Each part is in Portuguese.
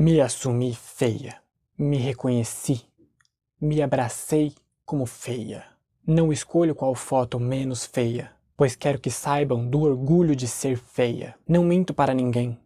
Me assumi feia, me reconheci, me abracei como feia. Não escolho qual foto menos feia, pois quero que saibam do orgulho de ser feia. Não minto para ninguém,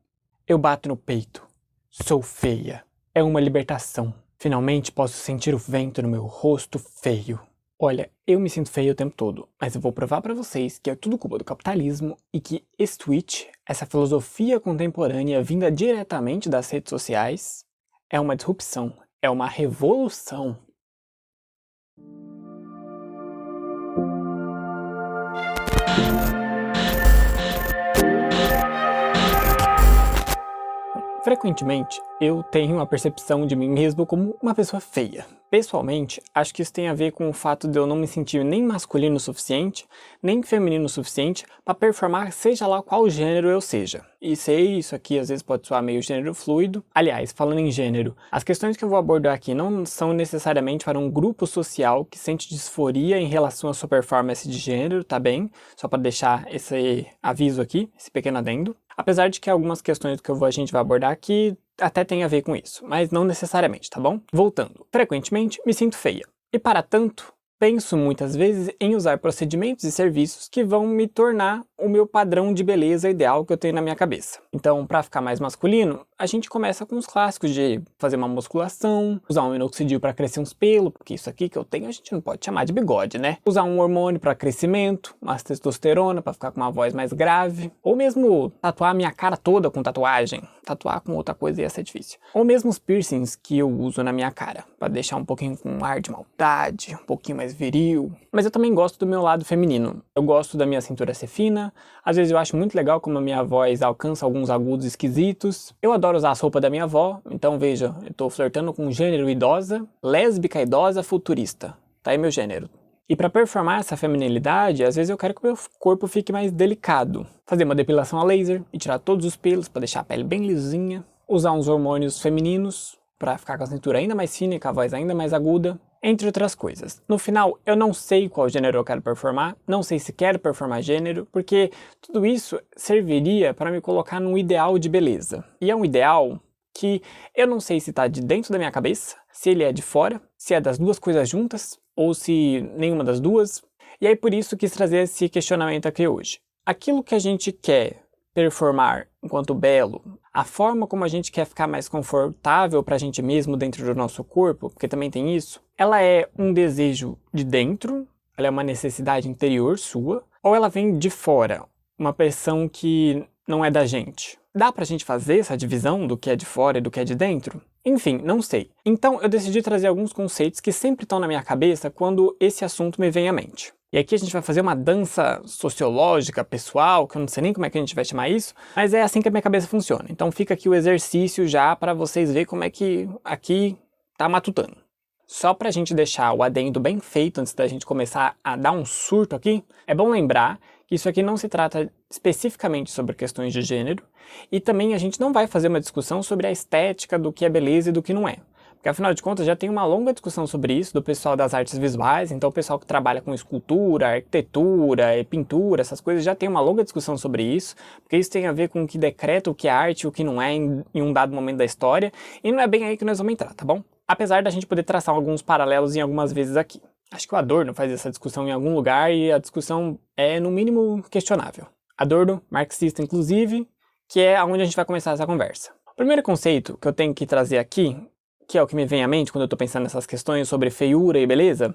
eu bato no peito, sou feia. É uma libertação, finalmente posso sentir o vento no meu rosto feio. Olha, eu me sinto feio o tempo todo, mas eu vou provar pra vocês que é tudo culpa do capitalismo e que esse tweet, essa filosofia contemporânea vinda diretamente das redes sociais, é uma disrupção, é uma revolução. Frequentemente, eu tenho a percepção de mim mesmo como uma pessoa feia. Pessoalmente, acho que isso tem a ver com o fato de eu não me sentir nem masculino o suficiente, nem feminino o suficiente para performar seja lá qual gênero eu seja. E sei, isso aqui às vezes pode soar meio gênero fluido. Aliás, falando em gênero, as questões que eu vou abordar aqui não são necessariamente para um grupo social que sente disforia em relação à sua performance de gênero, tá bem? Só para deixar esse aviso aqui, esse pequeno adendo. Apesar de que algumas questões que a gente vai abordar aqui até tem a ver com isso, mas não necessariamente, tá bom? Voltando. Frequentemente me sinto feia. E para tanto, penso muitas vezes em usar procedimentos e serviços que vão me tornar o meu padrão de beleza ideal que eu tenho na minha cabeça. Então, para ficar mais masculino, a gente começa com os clássicos de fazer uma musculação, usar um minoxidil para crescer uns pelos, porque isso aqui que eu tenho a gente não pode chamar de bigode, né? Usar um hormônio para crescimento, uma testosterona para ficar com uma voz mais grave, ou mesmo tatuar minha cara toda com tatuagem. Tatuar com outra coisa ia ser difícil. Ou mesmo os piercings que eu uso na minha cara, para deixar um pouquinho com um ar de maldade, um pouquinho mais viril. Mas eu também gosto do meu lado feminino. Eu gosto da minha cintura ser fina, às vezes eu acho muito legal como a minha voz alcança alguns agudos esquisitos. Eu adoro usar as roupas da minha avó, então veja, eu tô flertando com gênero idosa, lésbica idosa futurista. Tá aí meu gênero. E para performar essa feminilidade, às vezes eu quero que o meu corpo fique mais delicado. Fazer uma depilação a laser e tirar todos os pelos para deixar a pele bem lisinha. Usar uns hormônios femininos para ficar com a cintura ainda mais fina e com a voz ainda mais aguda. Entre outras coisas. No final, eu não sei qual gênero eu quero performar, não sei se quero performar gênero, porque tudo isso serviria para me colocar num ideal de beleza. E é um ideal que eu não sei se está de dentro da minha cabeça, se ele é de fora, se é das duas coisas juntas, ou se nenhuma das duas. E aí por isso quis trazer esse questionamento aqui hoje. Aquilo que a gente quer performar enquanto belo, a forma como a gente quer ficar mais confortável pra gente mesmo dentro do nosso corpo, porque também tem isso, ela é um desejo de dentro, ela é uma necessidade interior sua, ou ela vem de fora, uma pressão que não é da gente. Dá pra gente fazer essa divisão do que é de fora e do que é de dentro? Enfim, não sei. Então eu decidi trazer alguns conceitos que sempre estão na minha cabeça quando esse assunto me vem à mente. E aqui a gente vai fazer uma dança sociológica, pessoal, que eu não sei nem como é que a gente vai chamar isso, mas é assim que a minha cabeça funciona. Então fica aqui o exercício já para vocês verem como é que aqui tá matutando. Só pra gente deixar o adendo bem feito antes da gente começar a dar um surto aqui, é bom lembrar que isso aqui não se trata especificamente sobre questões de gênero, e também a gente não vai fazer uma discussão sobre a estética do que é beleza e do que não é. Porque afinal de contas já tem uma longa discussão sobre isso do pessoal das artes visuais, então o pessoal que trabalha com escultura, arquitetura e pintura, essas coisas já tem uma longa discussão sobre isso, porque isso tem a ver com o que decreta o que é arte e o que não é em um dado momento da história, e não é bem aí que nós vamos entrar, tá bom? Apesar da gente poder traçar alguns paralelos em algumas vezes aqui. Acho que o Adorno faz essa discussão em algum lugar e a discussão é no mínimo questionável. Adorno, marxista inclusive, que é onde a gente vai começar essa conversa. O primeiro conceito que eu tenho que trazer aqui, que é o que me vem à mente quando eu tô pensando nessas questões sobre feiura e beleza,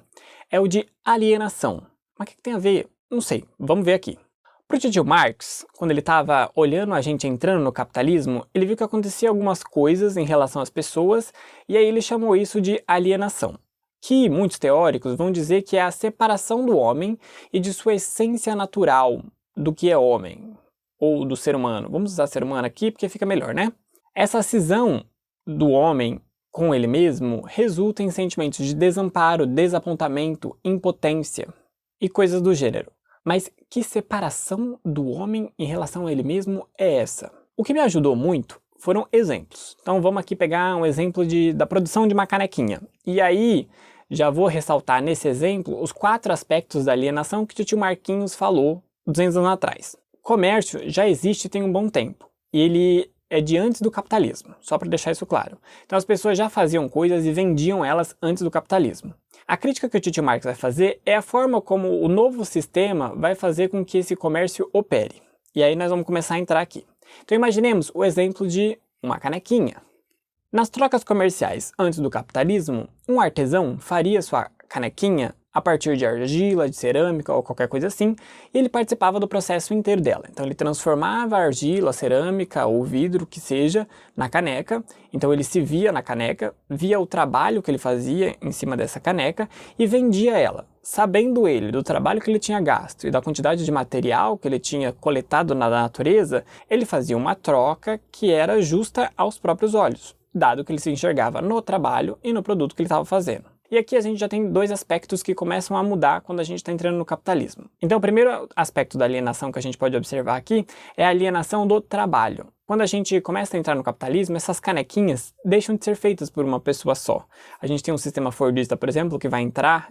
é o de alienação. Mas o que tem a ver? Não sei, vamos ver aqui. Pro tio Marx, quando ele estava olhando a gente entrando no capitalismo, ele viu que acontecia algumas coisas em relação às pessoas, e aí ele chamou isso de alienação. Que muitos teóricos vão dizer que é a separação do homem e de sua essência natural do que é homem, ou do ser humano. Vamos usar ser humano aqui porque fica melhor, né? Essa cisão do homem com ele mesmo resulta em sentimentos de desamparo, desapontamento, impotência e coisas do gênero. Mas que separação do homem em relação a ele mesmo é essa? O que me ajudou muito foram exemplos. Então vamos aqui pegar um exemplo da produção de uma canequinha. E aí já vou ressaltar nesse exemplo os 4 aspectos da alienação que o tio Marquinhos falou 200 anos atrás. O comércio já existe tem um bom tempo. E ele é de antes do capitalismo, só para deixar isso claro. Então as pessoas já faziam coisas e vendiam elas antes do capitalismo. A crítica que o Tito Marx vai fazer é a forma como o novo sistema vai fazer com que esse comércio opere. E aí nós vamos começar a entrar aqui. Então imaginemos o exemplo de uma canequinha. Nas trocas comerciais antes do capitalismo, um artesão faria sua canequinha a partir de argila, de cerâmica ou qualquer coisa assim, e ele participava do processo inteiro dela. Então ele transformava a argila, a cerâmica ou vidro, que seja, na caneca. Então ele se via na caneca, via o trabalho que ele fazia em cima dessa caneca e vendia ela. Sabendo ele do trabalho que ele tinha gasto e da quantidade de material que ele tinha coletado na natureza, ele fazia uma troca que era justa aos próprios olhos, dado que ele se enxergava no trabalho e no produto que ele estava fazendo. E aqui a gente já tem dois aspectos que começam a mudar quando a gente está entrando no capitalismo. Então o primeiro aspecto da alienação que a gente pode observar aqui é a alienação do trabalho. Quando a gente começa a entrar no capitalismo, essas canequinhas deixam de ser feitas por uma pessoa só. A gente tem um sistema fordista, por exemplo, que vai entrar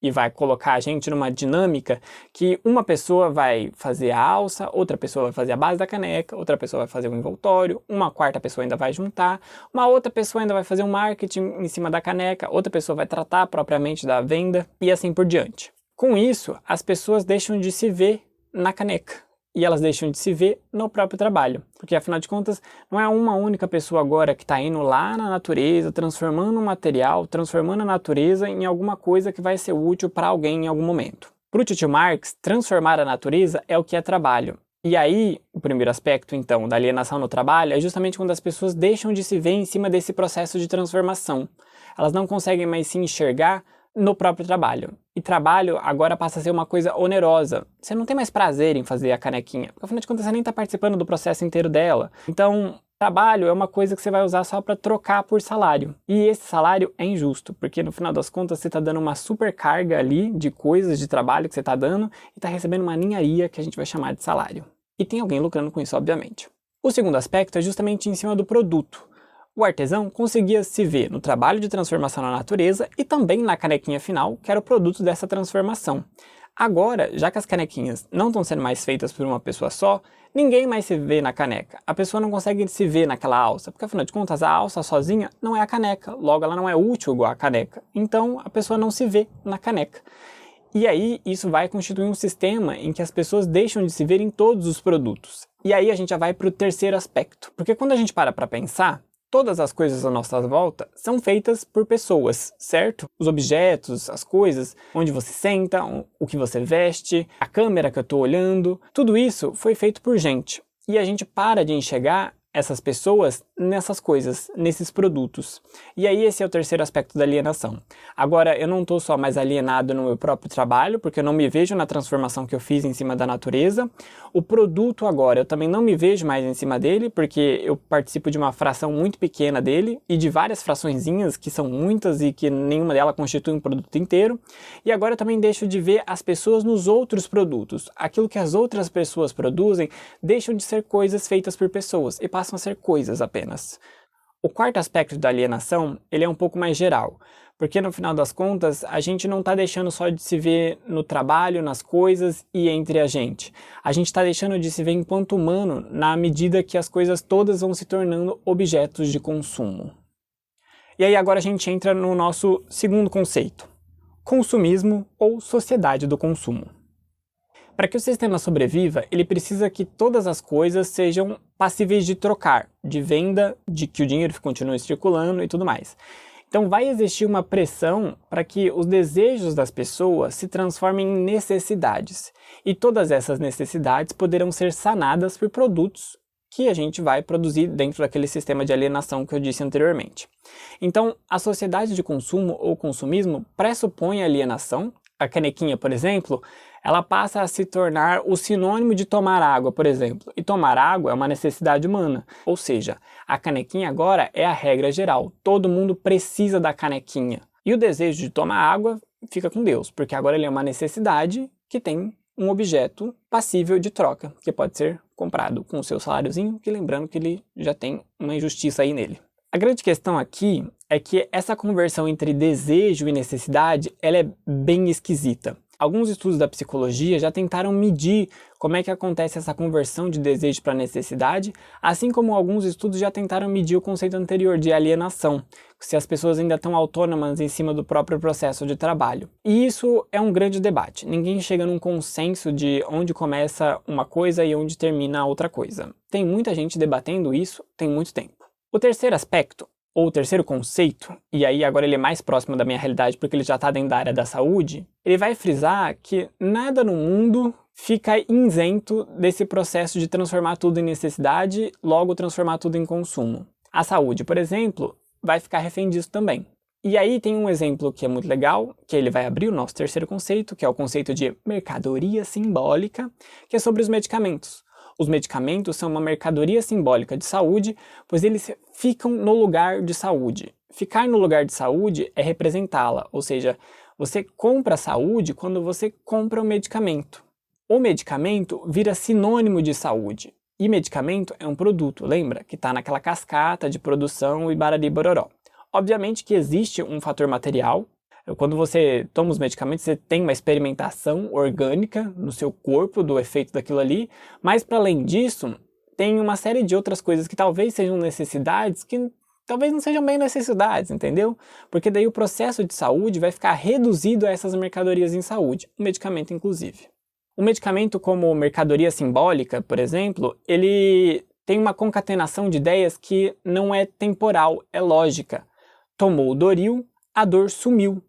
e vai colocar a gente numa dinâmica que uma pessoa vai fazer a alça, outra pessoa vai fazer a base da caneca, outra pessoa vai fazer o envoltório, uma quarta pessoa ainda vai juntar, uma outra pessoa ainda vai fazer um marketing em cima da caneca, outra pessoa vai tratar propriamente da venda e assim por diante. Com isso, as pessoas deixam de se ver na caneca. E elas deixam de se ver no próprio trabalho. Porque, afinal de contas, não é uma única pessoa agora que está indo lá na natureza, transformando o material, transformando a natureza em alguma coisa que vai ser útil para alguém em algum momento. Para o Tito Marx, transformar a natureza é o que é trabalho. E aí, o primeiro aspecto, então, da alienação no trabalho é justamente quando as pessoas deixam de se ver em cima desse processo de transformação. Elas não conseguem mais se enxergar no próprio trabalho. E trabalho agora passa a ser uma coisa onerosa. Você não tem mais prazer em fazer a canequinha, porque afinal de contas você nem está participando do processo inteiro dela. Então, trabalho é uma coisa que você vai usar só para trocar por salário. E esse salário é injusto, porque no final das contas você está dando uma super carga ali de coisas de trabalho que você está dando e está recebendo uma ninharia que a gente vai chamar de salário. E tem alguém lucrando com isso, obviamente. O segundo aspecto é justamente em cima do produto. O artesão conseguia se ver no trabalho de transformação na natureza e também na canequinha final, que era o produto dessa transformação. Agora, já que as canequinhas não estão sendo mais feitas por uma pessoa só, ninguém mais se vê na caneca. A pessoa não consegue se ver naquela alça, porque afinal de contas a alça sozinha não é a caneca, logo ela não é útil igual a caneca. Então a pessoa não se vê na caneca. E aí isso vai constituir um sistema em que as pessoas deixam de se ver em todos os produtos. E aí a gente já vai para o terceiro aspecto, porque quando a gente para pensar, todas as coisas à nossa volta são feitas por pessoas, certo? Os objetos, as coisas, onde você senta, o que você veste, a câmera que eu estou olhando, tudo isso foi feito por gente. E a gente para de enxergar essas pessoas nessas coisas, nesses produtos. E aí esse é o terceiro aspecto da alienação. Agora, eu não estou só mais alienado no meu próprio trabalho, porque eu não me vejo na transformação que eu fiz em cima da natureza. O produto agora, eu também não me vejo mais em cima dele, porque eu participo de uma fração muito pequena dele, e de várias fraçõezinhas, que são muitas e que nenhuma delas constitui um produto inteiro. E agora eu também deixo de ver as pessoas nos outros produtos. Aquilo que as outras pessoas produzem deixam de ser coisas feitas por pessoas e passam a ser coisas apenas. O quarto aspecto da alienação, ele é um pouco mais geral, porque no final das contas a gente não está deixando só de se ver no trabalho, nas coisas e entre a gente. A gente está deixando de se ver enquanto humano na medida que as coisas todas vão se tornando objetos de consumo. E aí agora a gente entra no nosso segundo conceito, consumismo ou sociedade do consumo. Para que o sistema sobreviva, ele precisa que todas as coisas sejam passíveis de trocar, de venda, de que o dinheiro continue circulando e tudo mais. Então vai existir uma pressão para que os desejos das pessoas se transformem em necessidades. E todas essas necessidades poderão ser sanadas por produtos que a gente vai produzir dentro daquele sistema de alienação que eu disse anteriormente. Então, a sociedade de consumo ou consumismo pressupõe a alienação. A canequinha, por exemplo, ela passa a se tornar o sinônimo de tomar água, por exemplo. E tomar água é uma necessidade humana. Ou seja, a canequinha agora é a regra geral. Todo mundo precisa da canequinha. E o desejo de tomar água fica com Deus, porque agora ele é uma necessidade que tem um objeto passível de troca, que pode ser comprado com o seu saláriozinho, que lembrando que ele já tem uma injustiça aí nele. A grande questão aqui é que essa conversão entre desejo e necessidade, ela é bem esquisita. Alguns estudos da psicologia já tentaram medir como é que acontece essa conversão de desejo para necessidade, assim como alguns estudos já tentaram medir o conceito anterior de alienação, se as pessoas ainda estão autônomas em cima do próprio processo de trabalho. E isso é um grande debate. Ninguém chega num consenso de onde começa uma coisa e onde termina a outra coisa. Tem muita gente debatendo isso tem muito tempo. O terceiro aspecto, ou o terceiro conceito, e aí agora ele é mais próximo da minha realidade porque ele já está dentro da área da saúde, ele vai frisar que nada no mundo fica isento desse processo de transformar tudo em necessidade, logo transformar tudo em consumo. A saúde, por exemplo, vai ficar refém disso também. E aí tem um exemplo que é muito legal, que ele vai abrir o nosso terceiro conceito, que é o conceito de mercadoria simbólica, que é sobre os medicamentos. Os medicamentos são uma mercadoria simbólica de saúde, pois eles ficam no lugar de saúde. Ficar no lugar de saúde é representá-la, ou seja, você compra a saúde quando você compra o medicamento. O medicamento vira sinônimo de saúde. E medicamento é um produto, lembra? Que está naquela cascata de produção e barari bororó. Obviamente que existe um fator material. Quando você toma os medicamentos, você tem uma experimentação orgânica no seu corpo do efeito daquilo ali, mas para além disso, tem uma série de outras coisas que talvez sejam necessidades que talvez não sejam bem necessidades, entendeu? Porque daí o processo de saúde vai ficar reduzido a essas mercadorias em saúde, o medicamento inclusive. O medicamento como mercadoria simbólica, por exemplo, ele tem uma concatenação de ideias que não é temporal, é lógica. Tomou o Doril, a dor sumiu.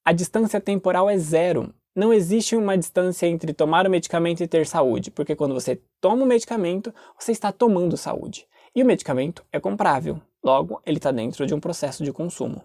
A distância temporal é zero. Não existe uma distância entre tomar o medicamento e ter saúde, porque quando você toma o medicamento, você está tomando saúde. E o medicamento é comprável, logo, ele está dentro de um processo de consumo.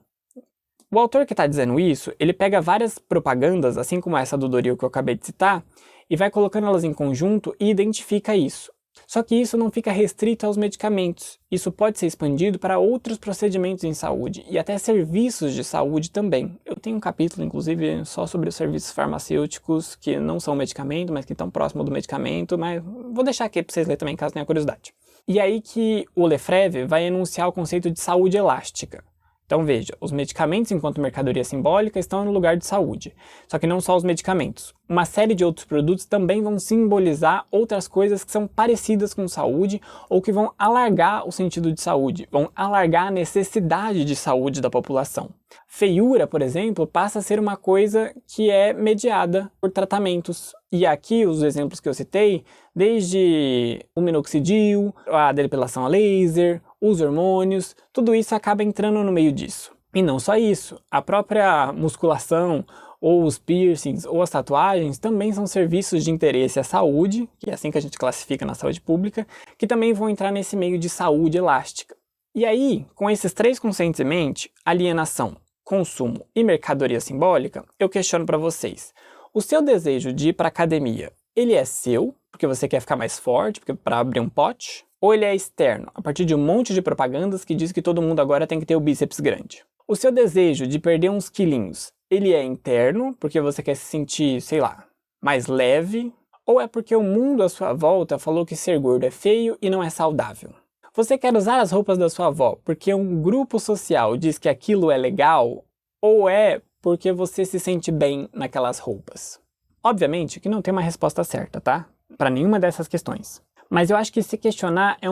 O autor que está dizendo isso, ele pega várias propagandas, assim como essa do Doril que eu acabei de citar, e vai colocando elas em conjunto e identifica isso. Só que isso não fica restrito aos medicamentos, isso pode ser expandido para outros procedimentos em saúde e até serviços de saúde também. Eu tenho um capítulo, inclusive, só sobre os serviços farmacêuticos que não são medicamento, mas que estão próximo do medicamento, mas vou deixar aqui para vocês lerem também, caso tenha curiosidade. E aí que o Lefebvre vai enunciar o conceito de saúde elástica. Então veja, os medicamentos enquanto mercadoria simbólica estão no lugar de saúde. Só que não só os medicamentos. Uma série de outros produtos também vão simbolizar outras coisas que são parecidas com saúde ou que vão alargar o sentido de saúde, vão alargar a necessidade de saúde da população. Feiura, por exemplo, passa a ser uma coisa que é mediada por tratamentos. E aqui os exemplos que eu citei, desde o minoxidil, a depilação a laser, os hormônios, tudo isso acaba entrando no meio disso. E não só isso, a própria musculação, ou os piercings, ou as tatuagens também são serviços de interesse à saúde, que é assim que a gente classifica na saúde pública, que também vão entrar nesse meio de saúde elástica. E aí, com esses três conceitos em mente, alienação, consumo e mercadoria simbólica, eu questiono para vocês. O seu desejo de ir para academia, ele é seu, porque você quer ficar mais forte, porque para abrir um pote? Ou ele é externo, a partir de um monte de propagandas que diz que todo mundo agora tem que ter o bíceps grande? O seu desejo de perder uns quilinhos, ele é interno, porque você quer se sentir, sei lá, mais leve? Ou é porque o mundo à sua volta falou que ser gordo é feio e não é saudável? Você quer usar as roupas da sua avó porque um grupo social diz que aquilo é legal? Ou é porque você se sente bem naquelas roupas? Obviamente que não tem uma resposta certa, tá? Para nenhuma dessas questões. Mas eu acho que se questionar é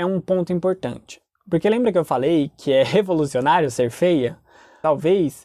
um ponto importante. Porque lembra que eu falei que é revolucionário ser feia? Talvez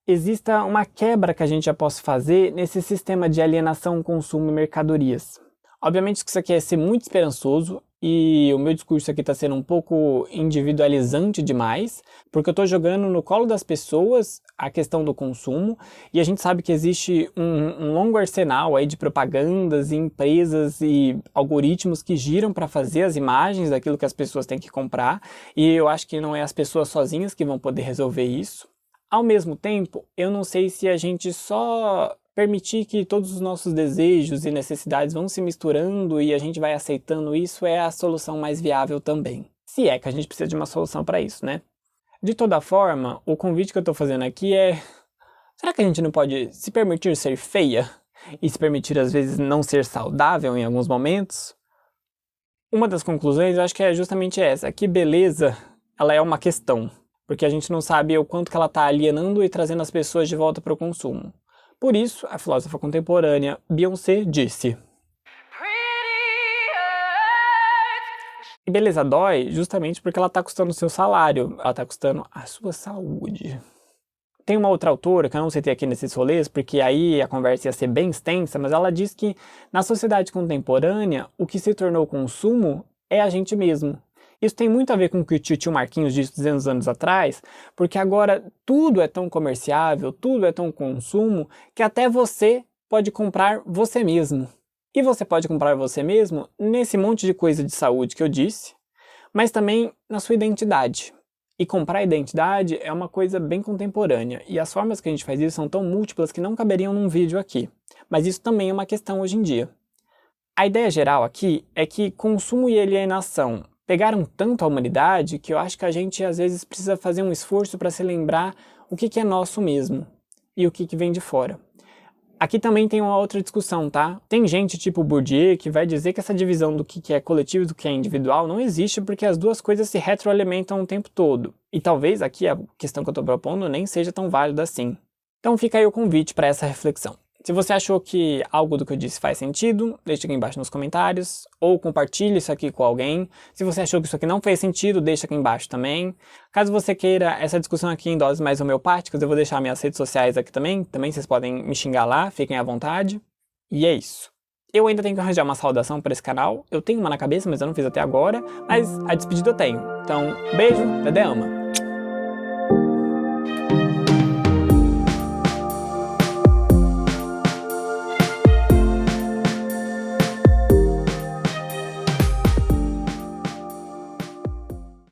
exista uma quebra que a gente já possa fazer nesse sistema de alienação, consumo e mercadorias. Obviamente que isso aqui é ser muito esperançoso e o meu discurso aqui está sendo um pouco individualizante demais, porque eu estou jogando no colo das pessoas a questão do consumo e a gente sabe que existe um longo arsenal aí de propagandas e empresas e algoritmos que giram para fazer as imagens daquilo que as pessoas têm que comprar e eu acho que não é as pessoas sozinhas que vão poder resolver isso. Ao mesmo tempo, eu não sei se a gente só permitir que todos os nossos desejos e necessidades vão se misturando e a gente vai aceitando isso é a solução mais viável também. Se é que a gente precisa de uma solução para isso, né? De toda forma, o convite que eu estou fazendo aqui é... Será que a gente não pode se permitir ser feia? E se permitir, às vezes, não ser saudável em alguns momentos? Uma das conclusões, eu acho que é justamente essa, que beleza, ela é uma questão. Porque a gente não sabe o quanto que ela está alienando e trazendo as pessoas de volta para o consumo. Por isso, a filósofa contemporânea Beyoncé disse: e beleza dói justamente porque ela está custando o seu salário, ela está custando a sua saúde. Tem uma outra autora, que eu não citei aqui nesses rolês, porque aí a conversa ia ser bem extensa, mas ela diz que na sociedade contemporânea, o que se tornou consumo é a gente mesmo. Isso tem muito a ver com o que o tio Marquinhos disse 200 anos atrás, porque agora tudo é tão comerciável, tudo é tão consumo, que até você pode comprar você mesmo. E você pode comprar você mesmo nesse monte de coisa de saúde que eu disse, mas também na sua identidade. E comprar identidade é uma coisa bem contemporânea, e as formas que a gente faz isso são tão múltiplas que não caberiam num vídeo aqui. Mas isso também é uma questão hoje em dia. A ideia geral aqui é que consumo e alienação pegaram tanto a humanidade que eu acho que a gente às vezes precisa fazer um esforço para se lembrar o que é nosso mesmo e o que vem de fora. Aqui também tem uma outra discussão, tá? Tem gente tipo Bourdieu que vai dizer que essa divisão do que é coletivo e do que é individual não existe porque as duas coisas se retroalimentam o tempo todo. E talvez aqui a questão que eu estou propondo nem seja tão válida assim. Então fica aí o convite para essa reflexão. Se você achou que algo do que eu disse faz sentido, deixa aqui embaixo nos comentários, ou compartilhe isso aqui com alguém. Se você achou que isso aqui não fez sentido, deixa aqui embaixo também. Caso você queira essa discussão aqui em doses mais homeopáticas, eu vou deixar minhas redes sociais aqui também. Também vocês podem me xingar lá, fiquem à vontade. E é isso. Eu ainda tenho que arranjar uma saudação para esse canal. Eu tenho uma na cabeça, mas eu não fiz até agora. Mas a despedida eu tenho. Então, beijo, Dedé ama.